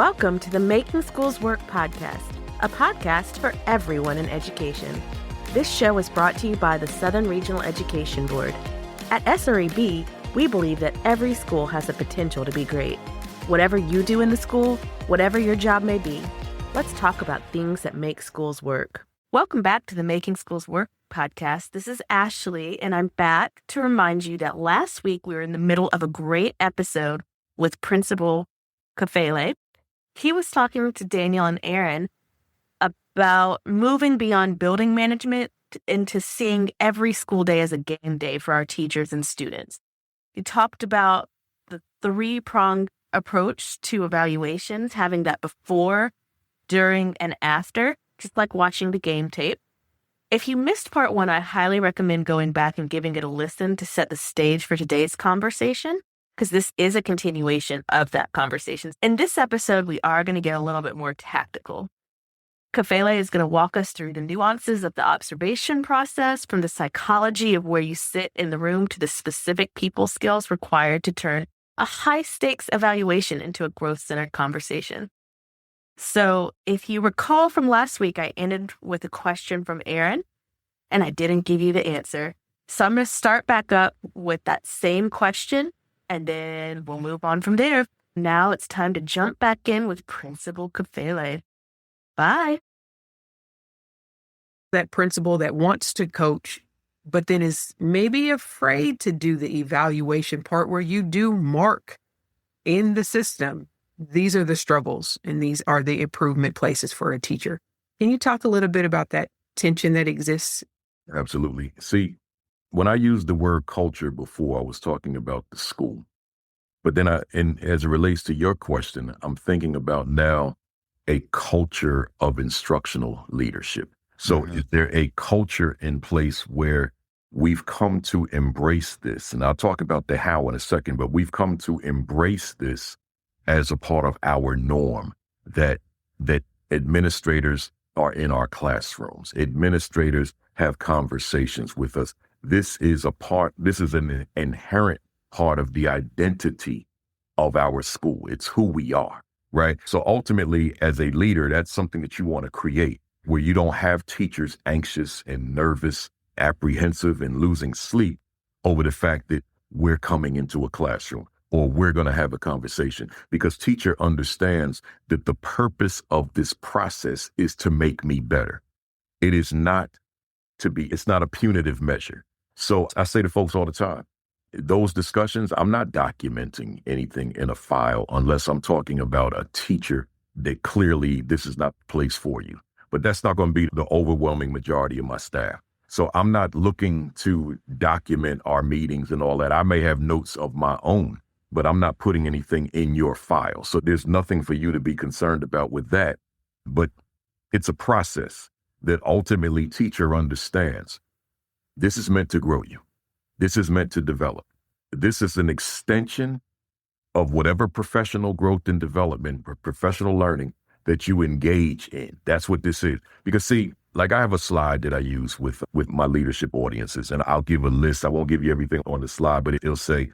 Welcome to the Making Schools Work podcast, a podcast for everyone in education. This show is brought to you by the Southern Regional Education Board. At SREB, we believe that every school has the potential to be great. Whatever you do in the school, whatever your job may be, let's talk about things that make schools work. Welcome back to the Making Schools Work podcast. This is Ashley, and I'm back to remind you that last week we were in the middle of a great episode with Principal Kafele. He was talking to Daniel and Aaron about moving beyond building management into seeing every school day as a game day for our teachers and students. He talked about the three-pronged approach to evaluations, having that before, during, and after, just like watching the game tape. If you missed part one, I highly recommend going back and giving it a listen to set the stage for today's conversation, because this is a continuation of that conversation. In this episode, we are going to get a little bit more tactical. Kafele is going to walk us through the nuances of the observation process, from the psychology of where you sit in the room to the specific people skills required to turn a high-stakes evaluation into a growth-centered conversation. So if you recall from last week, I ended with a question from Aaron, and I didn't give you the answer. So I'm going to start back up with that same question, and then we'll move on from there. Now it's time to jump back in with Principal Kafele. Bye. That principal that wants to coach, but then is maybe afraid to do the evaluation part where you do mark in the system. These are the struggles and these are the improvement places for a teacher. Can you talk a little bit about that tension that exists? Absolutely. See, when I used the word culture before, I was talking about the school. But then and as it relates to your question, I'm thinking about now a culture of instructional leadership. So is there a culture in place where we've come to embrace this? And I'll talk about the how in a second, but we've come to embrace this as a part of our norm, that administrators are in our classrooms. Administrators have conversations with us. This is an inherent part of the identity of our school. It's who we are, right? So ultimately, as a leader, that's something that you want to create, where you don't have teachers anxious and nervous, apprehensive, and losing sleep over the fact that we're coming into a classroom or we're going to have a conversation, because teacher understands that the purpose of this process is to make me better. It's not a punitive measure. So I say to folks all the time, those discussions, I'm not documenting anything in a file unless I'm talking about a teacher that clearly this is not the place for you. But that's not going to be the overwhelming majority of my staff. So I'm not looking to document our meetings and all that. I may have notes of my own, but I'm not putting anything in your file. So there's nothing for you to be concerned about with that. But it's a process that ultimately teacher understands. This is meant to grow you. This is meant to develop. This is an extension of whatever professional growth and development or professional learning that you engage in. That's what this is. Because see, like I have a slide that I use with my leadership audiences, and I'll give a list. I won't give you everything on the slide, but it'll say,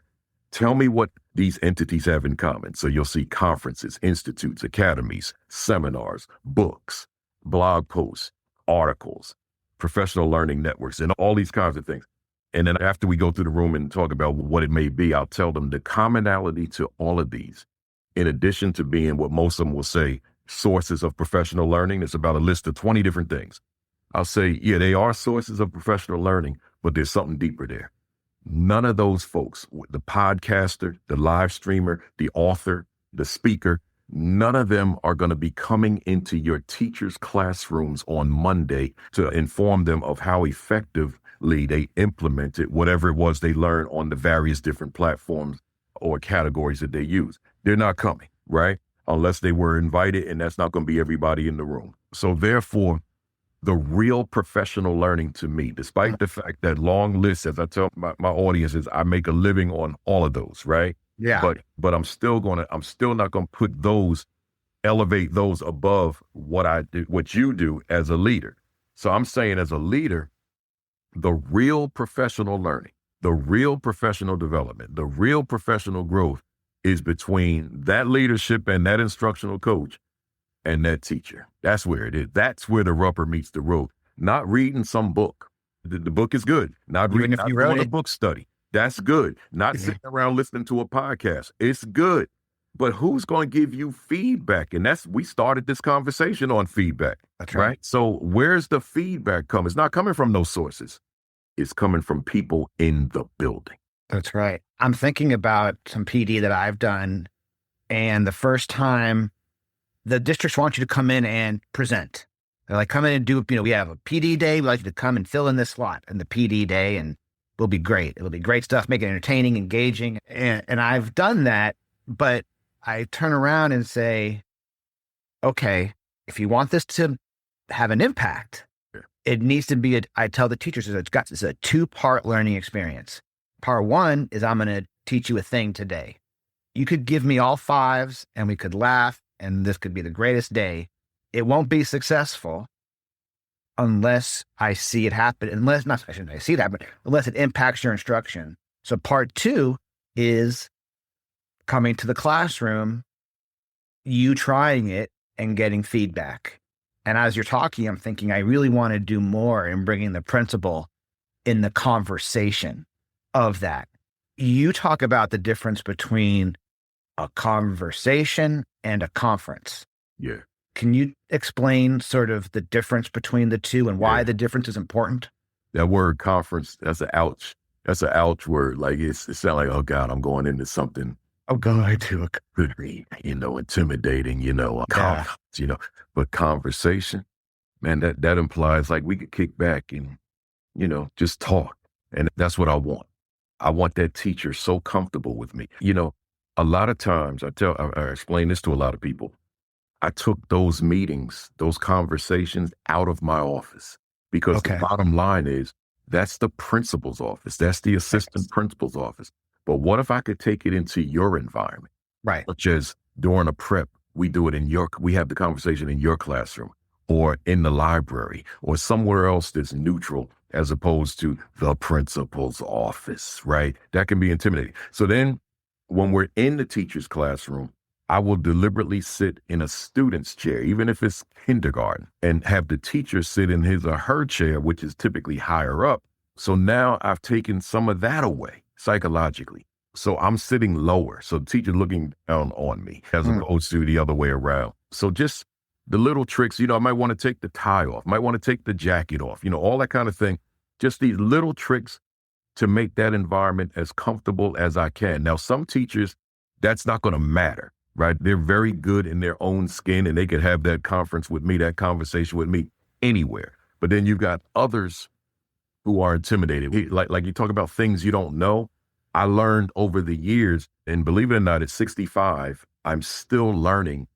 tell me what these entities have in common. So you'll see conferences, institutes, academies, seminars, books, blog posts, articles, professional learning networks, and all these kinds of things. And then after we go through the room and talk about what it may be, I'll tell them the commonality to all of these, in addition to being what most of them will say, sources of professional learning. It's about a list of 20 different things. I'll say, yeah, they are sources of professional learning, but there's something deeper there. None of those folks, the podcaster, the live streamer, the author, the speaker, none of them are going to be coming into your teachers' classrooms on Monday to inform them of how effectively they implemented whatever it was they learned on the various different platforms or categories that they use. They're not coming, right? Unless they were invited, and that's not going to be everybody in the room. So therefore, the real professional learning to me, despite the fact that long lists, as I tell my audiences, I make a living on all of those, right? Yeah. But I'm still not going to elevate those above what I do, what you do as a leader. So I'm saying as a leader, the real professional learning, the real professional development, the real professional growth is between that leadership and that instructional coach and that teacher. That's where it is. That's where the rubber meets the road. Not reading some book. The book is good. Not Even reading, if not you wrote doing a it. book study. That's good. Not sitting around listening to a podcast. It's good. But who's going to give you feedback? And we started this conversation on feedback. That's right. So where's the feedback coming? It's not coming from those sources. It's coming from people in the building. That's right. I'm thinking about some PD that I've done, and the first time the districts want you to come in and present. They're like, come in and do, we have a PD day. We'd like you to come and fill in this slot in the PD day, and it'll be great. It'll be great stuff, make it entertaining, engaging. And I've done that, but I turn around and say, okay, if you want this to have an impact, it needs to be, I tell the teachers, it's a 2-part learning experience. Part 1 is I'm going to teach you a thing today. You could give me all 5s and we could laugh and this could be the greatest day. It won't be successful unless I see it happen, unless it impacts your instruction. So part 2 is coming to the classroom, you trying it and getting feedback. And as you're talking, I'm thinking, I really want to do more in bringing the principal in the conversation of that. You talk about the difference between a conversation and a conference. Yeah. Can you explain sort of the difference between the two and why the difference is important? That word conference, that's an ouch. That's an ouch word. Like it sounds like, oh God, I'm going into something. Oh, God, to could be, intimidating, conference, but conversation, man, that implies like we could kick back and, just talk. And that's what I want. I want that teacher so comfortable with me. A lot of times I explain this to a lot of people. I took those meetings, those conversations out of my office because the bottom line is that's the principal's office. That's the assistant principal's office. But what if I could take it into your environment? Right. Such as during a prep, we have the conversation in your classroom or in the library or somewhere else that's neutral as opposed to the principal's office, right? That can be intimidating. So then when we're in the teacher's classroom, I will deliberately sit in a student's chair, even if it's kindergarten, and have the teacher sit in his or her chair, which is typically higher up. So now I've taken some of that away psychologically. So I'm sitting lower. So the teacher looking down on me as opposed to the other way around. So just the little tricks, I might want to take the tie off, might want to take the jacket off, all that kind of thing. Just these little tricks to make that environment as comfortable as I can. Now, some teachers, that's not going to matter, right? They're very good in their own skin and they could have that conference with me, that conversation with me anywhere. But then you've got others who are intimidated. Like you talk about things you don't know. I learned over the years, and believe it or not, at 65, I'm still learning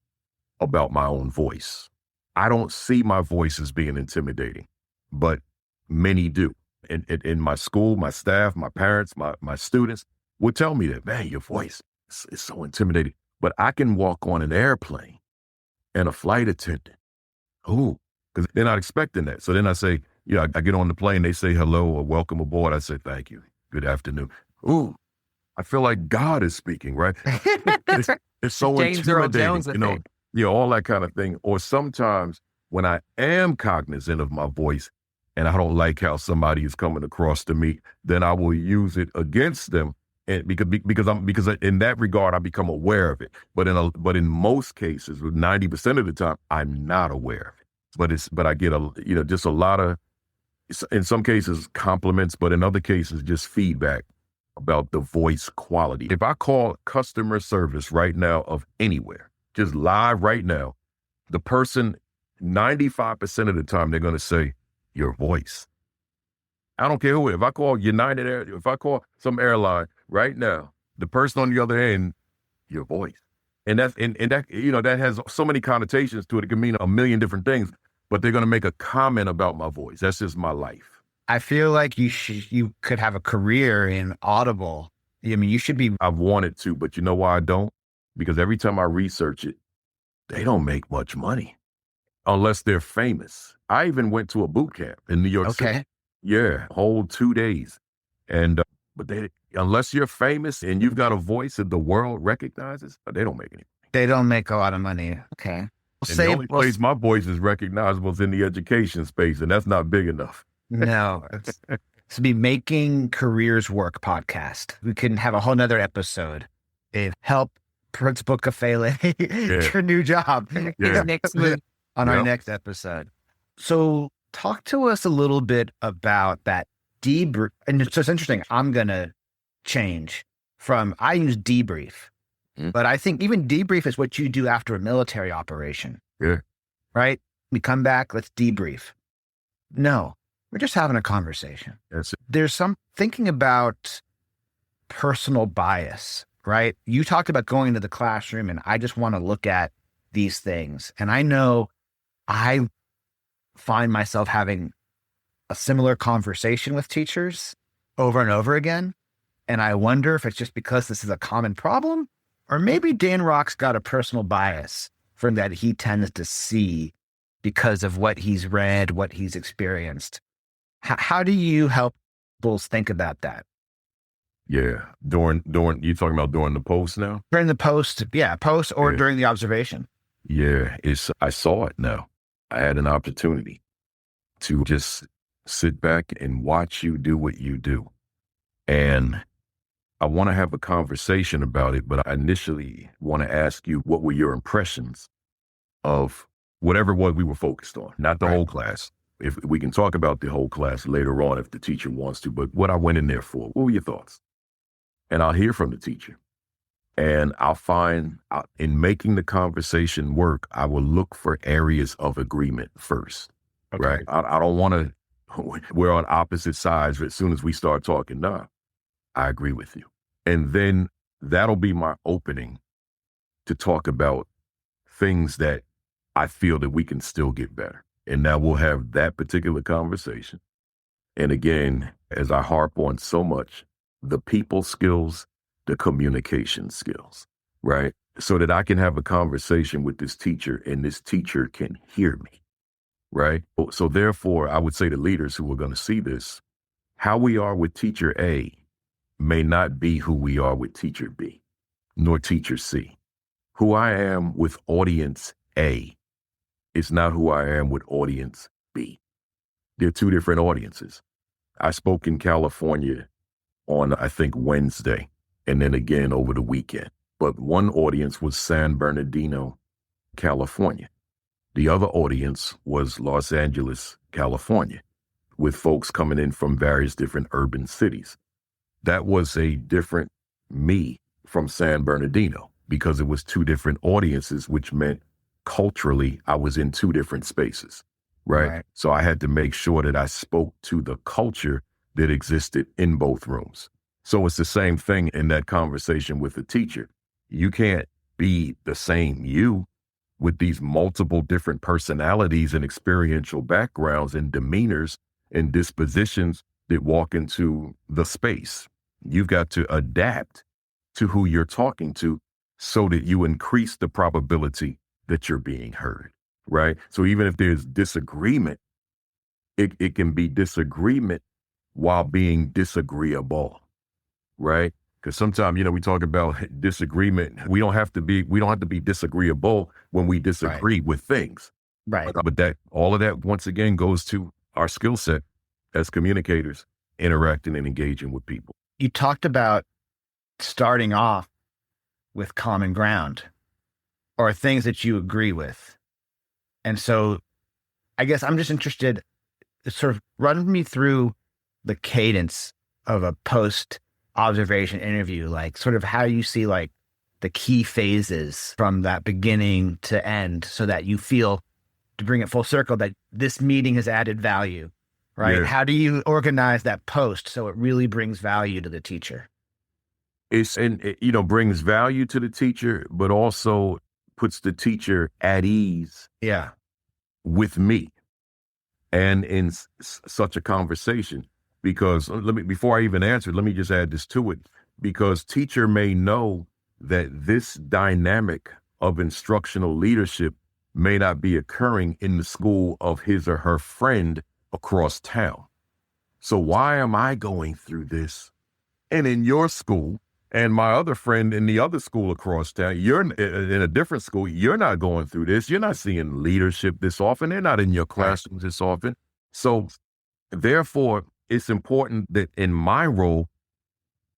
about my own voice. I don't see my voice as being intimidating, but many do. In my school, my staff, my parents, my students would tell me that, man, your voice is so intimidating. But I can walk on an airplane and a flight attendant. Oh, because they're not expecting that. So then I say, I get on the plane, they say hello or welcome aboard. I say, thank you. Good afternoon. Ooh, I feel like God is speaking, right? It's so James Earl intimidating, Jones, all that kind of thing. Or sometimes when I am cognizant of my voice and I don't like how somebody is coming across to me, then I will use it against them. And because in that regard, I become aware of it. But in most cases, with 90% of the time, I'm not aware of it. But I get just a lot of, in some cases, compliments, but in other cases, just feedback about the voice quality. If I call customer service right now of anywhere, just live right now, the person, 95% of the time, they're going to say, your voice. I don't care who. If I call United Air, if I call some airline right now, the person on the other end, your voice. And that that has so many connotations to it. It can mean a million different things, but they're going to make a comment about my voice. That's just my life. I feel like you could have a career in Audible. I mean, you should be. I've wanted to, but you know why I don't? Because every time I research it, they don't make much money unless they're famous. I even went to a boot camp in New York City. Okay. Yeah, whole 2 days. And, but Unless you're famous and you've got a voice that the world recognizes, they don't make any. They don't make a lot of money. Okay. And the only place my voice is recognizable is in the education space, and that's not big enough. No. It's be Making Careers Work podcast. We can have a whole nother episode. Help Principal Kafele get your new job Next week. on our next episode. So talk to us a little bit about that debrief. And so it's interesting. I'm going to change from, I use debrief, but I think even debrief is what you do after a military operation. Yeah. Right? We come back, let's debrief. No, we're just having a conversation. That's it. There's some thinking about personal bias, right? You talked about going into the classroom and I just want to look at these things. And I know I find myself having a similar conversation with teachers over and over again. And I wonder if it's just because this is a common problem, or maybe Dan Rock's got a personal bias from that he tends to see because of what he's read, what he's experienced. How do you help bulls think about that? Yeah. During you talking about during the post now? During the post, post or during the observation. Yeah, I saw it now. I had an opportunity to just sit back and watch you do what you do. And I want to have a conversation about it, but I initially want to ask you, what were your impressions of whatever it was we were focused on? Not the whole class. If we can talk about the whole class later on if the teacher wants to, but what I went in there for, what were your thoughts? And I'll hear from the teacher. And I'll find out in making the conversation work, I will look for areas of agreement first, right? I don't want to, we're on opposite sides as soon as we start talking. No, I agree with you. And then that'll be my opening to talk about things that I feel that we can still get better. And now we'll have that particular conversation. And again, as I harp on so much, the people skills, the communication skills, right? So that I can have a conversation with this teacher and this teacher can hear me, right? So therefore, I would say to leaders who are going to see this, how we are with teacher A may not be who we are with teacher B, nor teacher C. Who I am with audience A is not who I am with audience B. They're two different audiences. I spoke in California on, I think, Wednesday, and then again over the weekend. But one audience was San Bernardino, California. The other audience was Los Angeles, California, with folks coming in from various different urban cities. That was a different me from San Bernardino because it was two different audiences, which meant culturally I was in two different spaces, right? So I had to make sure that I spoke to the culture that existed in both rooms. So it's the same thing in that conversation with the teacher. You can't be the same you with these multiple different personalities and experiential backgrounds and demeanors and dispositions that walk into the space. You've got to adapt to who you're talking to so that you increase the probability that you're being heard, right? So even if there's disagreement, it can be disagreement while being disagreeable, right? Because sometimes, we talk about disagreement. We don't have to be disagreeable when we disagree with things. Right. But all of that, once again, goes to our skill set as communicators, interacting and engaging with people. You talked about starting off with common ground or things that you agree with. And so I guess I'm just interested, sort of run me through the cadence of a post-observation interview, like sort of how you see like the key phases from that beginning to end so that you feel, to bring it full circle, that this meeting has added value, right? Yeah. How do you organize that post so it really brings value to the teacher? It brings value to the teacher, but also puts the teacher at ease with me and in such a conversation. Because before I even answer, let me just add this to it. Because teacher may know that this dynamic of instructional leadership may not be occurring in the school of his or her friend across town. So why am I going through this and in your school, and my other friend in the other school across town, you're in a different school, you're not going through this. You're not seeing leadership this often. They're not in your classrooms this often. So therefore, it's important that in my role,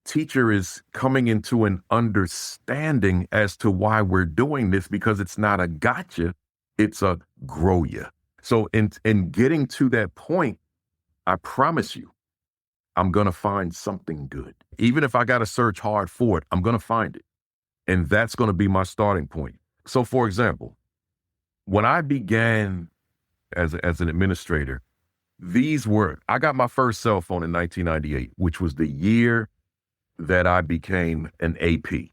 teacher is coming into an understanding as to why we're doing this, because it's not a gotcha, it's a grow ya. So in getting to that point, I promise you, I'm going to find something good. Even if I got to search hard for it, I'm going to find it. And that's going to be my starting point. So for example, when I began as an administrator, I got my first cell phone in 1998, which was the year that I became an AP. Okay.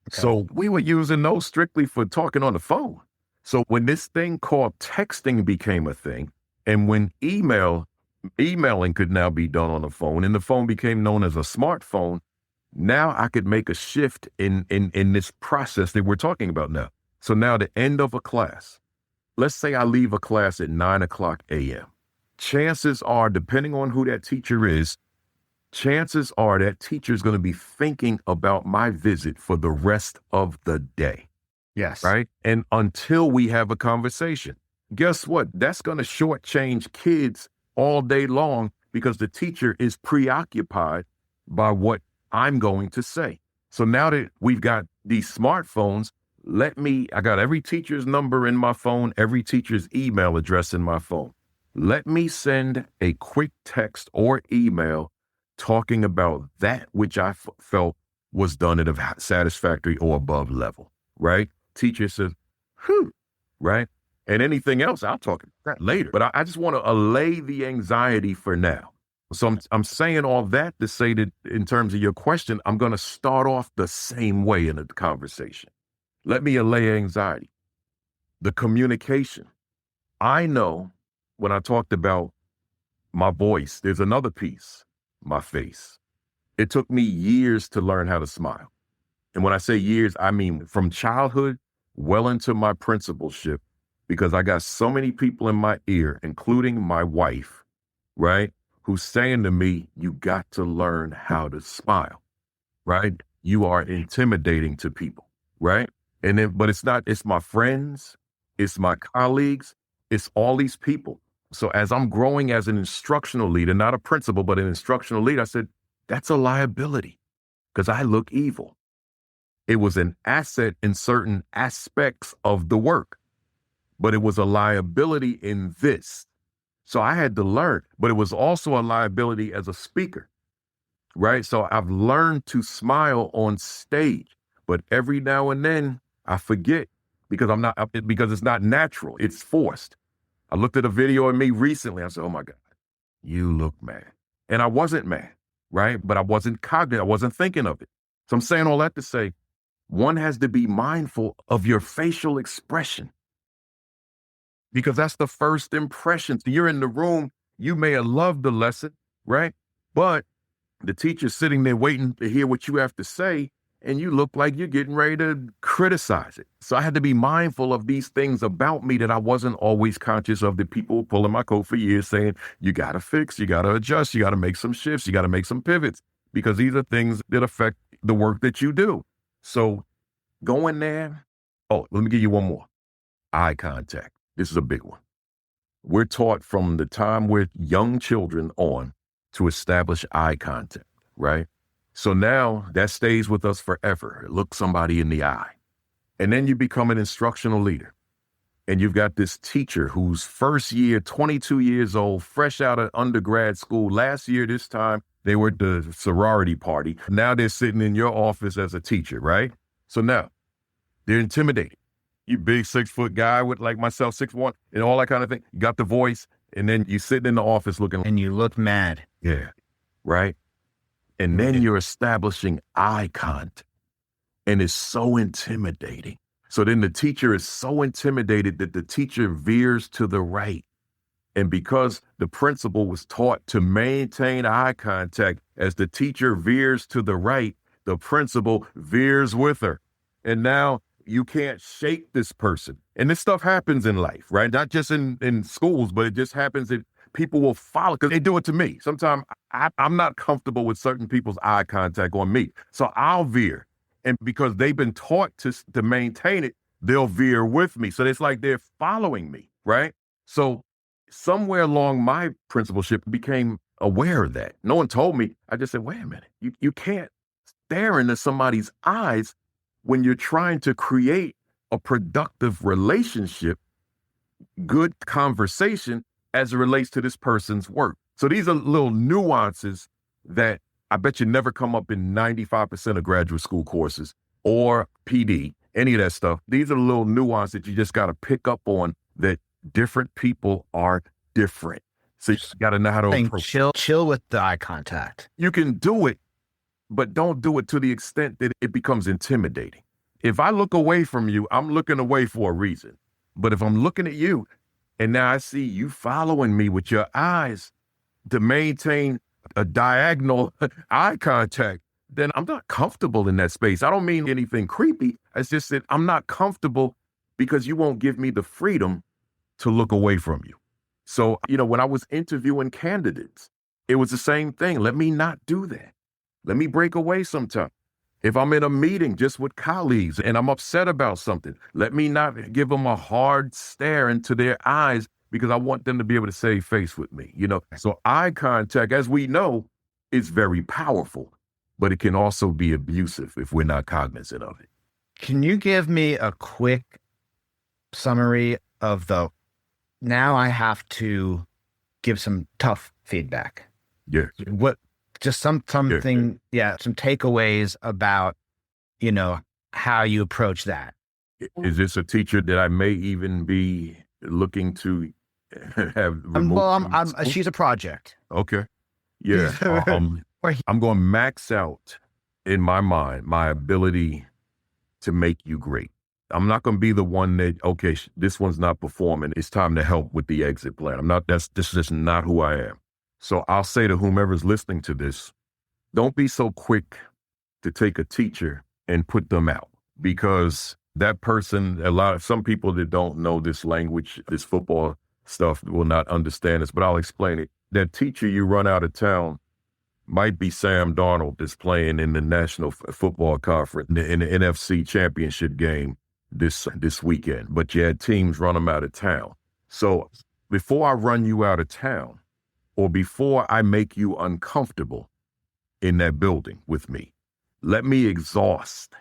So we were using those strictly for talking on the phone. So when this thing called texting became a thing, and when emailing could now be done on the phone, and the phone became known as a smartphone, now I could make a shift in this process that we're talking about now. So now the end of a class, let's say I leave a class at 9:00 a.m. Chances are, depending on who that teacher is, chances are that teacher is going to be thinking about my visit for the rest of the day. Yes. Right? And until we have a conversation, guess what? That's going to shortchange kids all day long, because the teacher is preoccupied by what I'm going to say. So now that we've got these smartphones, I got every teacher's number in my phone, every teacher's email address in my phone. Let me send a quick text or email talking about that which I felt was done at a satisfactory or above level, right? Teacher says, right? And anything else, I'll talk about that later. But I just want to allay the anxiety for now. So I'm saying all that to say that in terms of your question, I'm going to start off the same way in the conversation. Let me allay anxiety. The communication. I know when I talked about my voice, there's another piece, my face. It took me years to learn how to smile. And when I say years, I mean from childhood well into my principalship, because I got so many people in my ear, including my wife, right, who's saying to me, you got to learn how to smile, right? You are intimidating to people, right? And then, but it's my friends, it's my colleagues, it's all these people. So as I'm growing as an instructional leader, not a principal, but an instructional leader, I said, that's a liability because I look evil. It was an asset in certain aspects of the work, but it was a liability in this. So I had to learn, but it was also a liability as a speaker, right? So I've learned to smile on stage, but every now and then I forget because it's not natural. It's forced. I looked at a video of me recently. I said, oh my God, you look mad. And I wasn't mad, right? But I wasn't cognizant. I wasn't thinking of it. So I'm saying all that to say, one has to be mindful of your facial expression because that's the first impression. So you're in the room, you may have loved the lesson, right? But the teacher's sitting there waiting to hear what you have to say, and you look like you're getting ready to criticize it. So I had to be mindful of these things about me that I wasn't always conscious of. The people pulling my coat for years saying, you got to fix, you got to adjust, you got to make some shifts, you got to make some pivots, because these are things that affect the work that you do. So go in there. Oh, let me give you one more. Eye contact. This is a big one. We're taught from the time we're young children on to establish eye contact, right? So now that stays with us forever. Look somebody in the eye. And then you become an instructional leader. And you've got this teacher who's first year, 22 years old, fresh out of undergrad school. Last year, this time, they were at the sorority party. Now they're sitting in your office as a teacher, right? So now they're intimidated. You big 6-foot guy with like myself, 6'1", and all that kind of thing. You got the voice, and then you sitting in the office looking. And you look mad. Yeah, right? And then you're establishing eye contact, and it's so intimidating. So then the teacher is so intimidated that the teacher veers to the right. And because the principal was taught to maintain eye contact, as the teacher veers to the right, the principal veers with her. And now you can't shake this person. And this stuff happens in life, right? Not just in schools, but it just happens that people will follow because they do it to me. Sometimes I'm not comfortable with certain people's eye contact on me. So I'll veer. And because they've been taught to maintain it, they'll veer with me. So it's like they're following me, right? So somewhere along my principalship became aware of that. No one told me. I just said, wait a minute, you can't stare into somebody's eyes when you're trying to create a productive relationship, good conversation as it relates to this person's work. So these are little nuances that I bet you never come up in 95% of graduate school courses or PD, any of that stuff. These are the little nuances that you just got to pick up on, that different people are different. So you got to know how to approach. Chill with the eye contact. You can do it, but don't do it to the extent that it becomes intimidating. If I look away from you, I'm looking away for a reason. But if I'm looking at you and now I see you following me with your eyes to maintain a diagonal eye contact, then I'm not comfortable in that space. I don't mean anything creepy. It's just that I'm not comfortable because you won't give me the freedom to look away from you. So, when I was interviewing candidates, it was the same thing. Let me not do that. Let me break away sometime. If I'm in a meeting just with colleagues and I'm upset about something, let me not give them a hard stare into their eyes because I want them to be able to save face with me. So eye contact, as we know, is very powerful, but it can also be abusive if we're not cognizant of it. Can you give me a quick summary of now I have to give some tough feedback? Yeah. What, just something, some takeaways about, how you approach that. Is this a teacher that I may even be looking to have removed? She's a project. Okay. Yeah. I'm going to max out in my mind my ability to make you great. I'm not going to be the one that, okay, this one's not performing. It's time to help with the exit plan. This is just not who I am. So I'll say to whomever's listening to this, don't be so quick to take a teacher and put them out, because that person, some people that don't know this language, this football stuff, will not understand this, but I'll explain it. That teacher you run out of town might be Sam Darnold that's playing in the National Football Conference, in the NFC Championship game this weekend, but you had teams run them out of town. So before I run you out of town, or before I make you uncomfortable in that building with me, let me exhaust.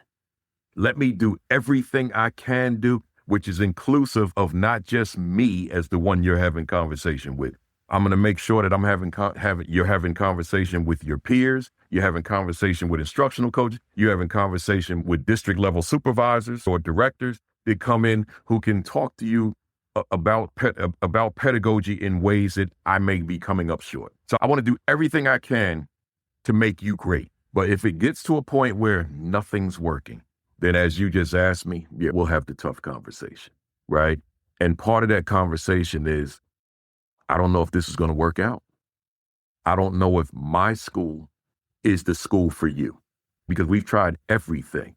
Let me do everything I can do, which is inclusive of not just me as the one you're having conversation with. I'm going to make sure that you're having conversation with your peers. You're having conversation with instructional coaches. You're having conversation with district level supervisors or directors that come in who can talk to you about pedagogy in ways that I may be coming up short. So I want to do everything I can to make you great. But if it gets to a point where nothing's working, then as you just asked me, we'll have the tough conversation, right? And part of that conversation is, I don't know if this is going to work out. I don't know if my school is the school for you, because we've tried everything.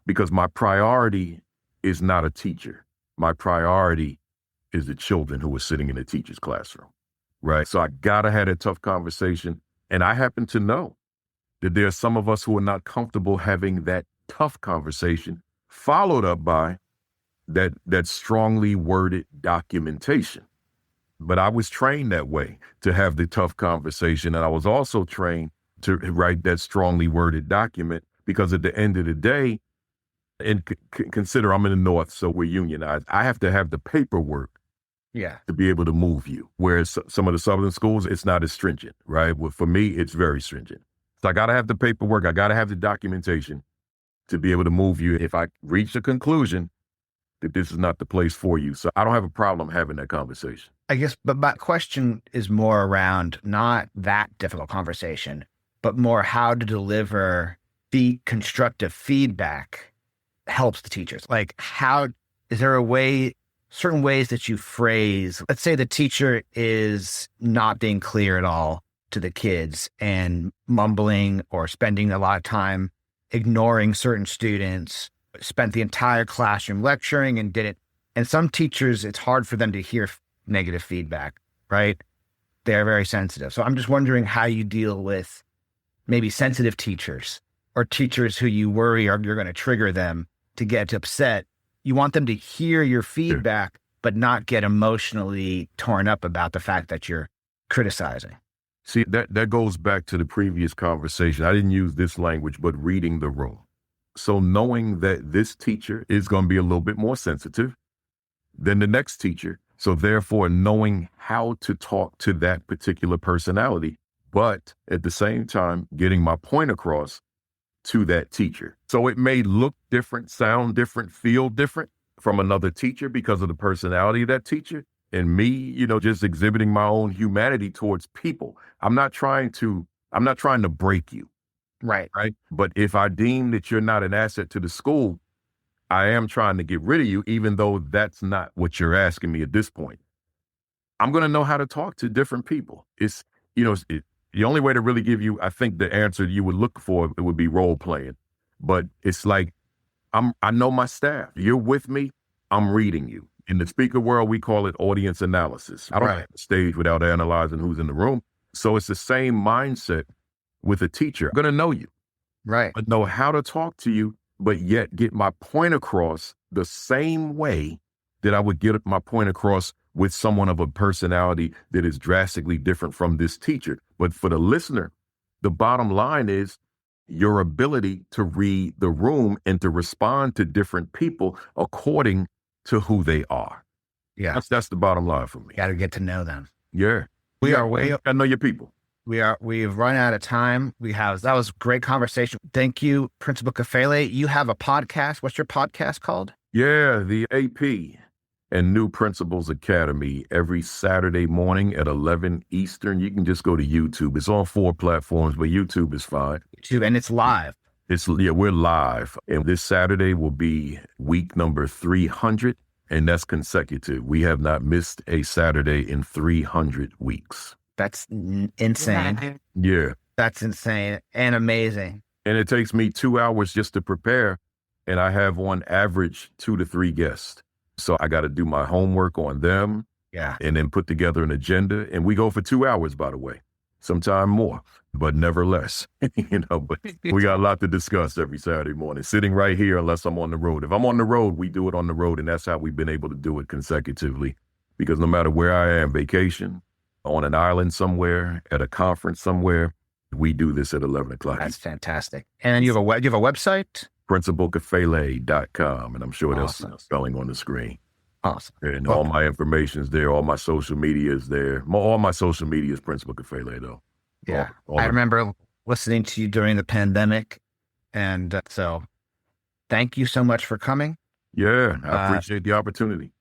Because my priority is not a teacher. My priority is the children who are sitting in the teacher's classroom, right? So I gotta have a tough conversation. And I happen to know that there are some of us who are not comfortable having that tough conversation followed up by that strongly worded documentation. But I was trained that way, to have the tough conversation. And I was also trained to write that strongly worded document, because at the end of the day, and consider I'm in the North, so we're unionized, I have to have the paperwork to be able to move you. Whereas some of the Southern schools, it's not as stringent, right? Well, for me, it's very stringent. So I got to have the paperwork. I got to have the documentation to be able to move you if I reach a conclusion that this is not the place for you. So I don't have a problem having that conversation. I guess, but my question is more around not that difficult conversation, but more how to deliver the constructive feedback helps the teachers. Like, is there certain ways that you phrase, let's say the teacher is not being clear at all to the kids and mumbling or spending a lot of time ignoring certain students, spent the entire classroom lecturing and did it. And some teachers, it's hard for them to hear negative feedback, right? They're very sensitive. So I'm just wondering how you deal with maybe sensitive teachers or teachers who you worry are you're going to trigger them to get upset. You want them to hear your feedback, but not get emotionally torn up about the fact that you're criticizing. See, that goes back to the previous conversation. I didn't use this language, but reading the room. So knowing that this teacher is going to be a little bit more sensitive than the next teacher. So therefore, knowing how to talk to that particular personality, but at the same time, getting my point across to that teacher. So it may look different, sound different, feel different from another teacher because of the personality of that teacher. And me, just exhibiting my own humanity towards people. I'm not trying to break you. Right. Right. But if I deem that you're not an asset to the school, I am trying to get rid of you, even though that's not what you're asking me at this point. I'm going to know how to talk to different people. It's, the only way to really give you, I think the answer you would look for, it would be role playing. But it's like, I know my staff. You're with me. I'm reading you. In the speaker world, we call it audience analysis. I don't have the stage without analyzing who's in the room. So it's the same mindset with a teacher. I'm going to know you. Right. I know how to talk to you, but yet get my point across the same way that I would get my point across with someone of a personality that is drastically different from this teacher. But for the listener, the bottom line is your ability to read the room and to respond to different people according to who they are. Yeah. That's the bottom line for me. Got to get to know them. Yeah. I know your people. We've run out of time. That was a great conversation. Thank you, Principal Kafele. You have a podcast. What's your podcast called? Yeah, the AP and New Principals Academy every Saturday morning at 11 Eastern. You can just go to YouTube. It's on 4 platforms, but YouTube is fine. YouTube, and it's live. We're live. And this Saturday will be week number 300, and that's consecutive. We have not missed a Saturday in 300 weeks. That's insane. Yeah. That's insane and amazing. And it takes me 2 hours just to prepare, and I have on average 2 to 3 guests. So I got to do my homework on them. Yeah. And then put together an agenda. And we go for 2 hours, by the way, sometime more, but never less. But we got a lot to discuss every Saturday morning, sitting right here unless I'm on the road. If I'm on the road, we do it on the road. And that's how we've been able to do it consecutively. Because no matter where I am, vacation, on an island somewhere, at a conference somewhere, we do this at 11 o'clock. That's fantastic. And then you have a website? principalkafele.com, and I'm sure Awesome. there's spelling on the screen. Awesome. And all my information is there. All my social media is there. All my social media is Principal Kafele, though. Yeah. I remember listening to you during the pandemic. And so thank you so much for coming. Yeah, I appreciate the opportunity.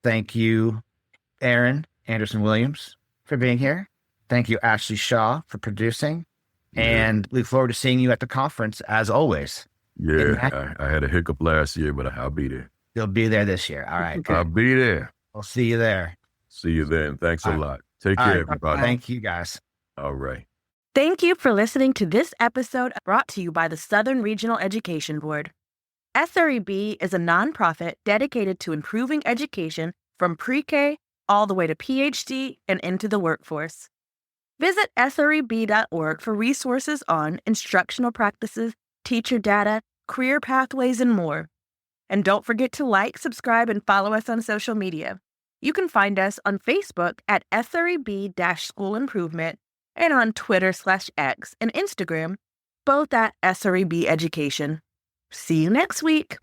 Thank you, Aaron Anderson-Williams, for being here. Thank you, Ashley Shaw, for producing. Yeah. And look forward to seeing you at the conference, as always. Yeah, I had a hiccup last year, but I'll be there. You'll be there this year. All right. Good. I'll be there. We'll see you there. See you then. Thanks a lot. Take care, everybody. Thank you, guys. All right. Thank you for listening to this episode brought to you by the Southern Regional Education Board. SREB is a nonprofit dedicated to improving education from pre-K all the way to PhD and into the workforce. Visit sreb.org for resources on instructional practices, teacher data, career pathways, and more. And don't forget to like, subscribe, and follow us on social media. You can find us on Facebook at SREB-School Improvement and on Twitter/X and Instagram, both at SREB Education. See you next week.